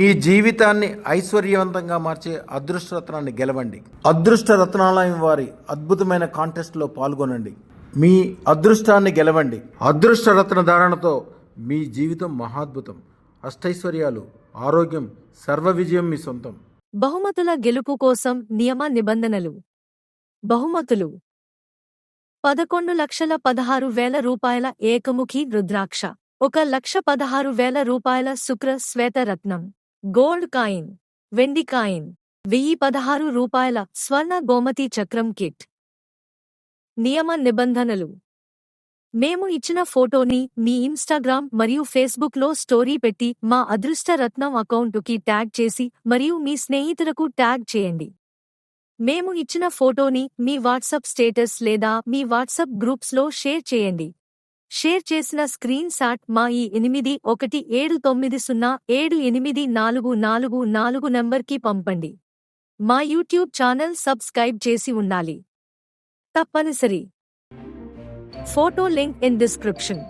ఈ జీవితాన్ని ఐశ్వర్యవంతంగా మార్చే అదృష్ట రత్నాన్ని గెలవండి. అదృష్ట రత్నాలయం వారి అద్భుతమైన కాంటెస్ట్లో పాల్గొనండి. మీ అదృష్టాన్ని గెలవండి. అదృష్ట రత్న ధారణతో మీ జీవితం మహాద్భుతం. అష్టైశ్వర్యాలు, ఆరోగ్యం, సర్వ విజయం మీ సొంతం. బహుమతుల గెలుపు కోసం నియమ నిబంధనలు. బహుమతులు: 11,16,000 రూపాయల ఏకముఖి రుద్రాక్ష, 1,16,000 రూపాయల శుక్ర శ్వేతరత్నం, గోల్డ్ కాయిన్, వెండి కాయిన్, 1,016 రూపాయల స్వర్ణ గోమతి చక్రం కిట్. నియమ నిబంధనలు: మేము ఇచ్చిన ఫోటోని మీ ఇన్స్టాగ్రామ్ మరియు ఫేస్బుక్లో స్టోరీ పెట్టి మా అదృష్ట రత్నం అకౌంటుకి ట్యాగ్ చేసి మరియు మీ స్నేహితులకు ట్యాగ్ చేయండి. మేము ఇచ్చిన ఫోటోని మీ వాట్సాప్ స్టేటస్ లేదా మీ వాట్సాప్ గ్రూప్స్లో షేర్ చేయండి. షేర్ చేసిన స్క్రీన్ షాట్ మా ఈ 8179078444 నంబర్కి పంపండి. మా యూట్యూబ్ ఛానల్ సబ్స్క్రైబ్ చేసి ఉండాలి. తప్పనిసరి. Photo link in description.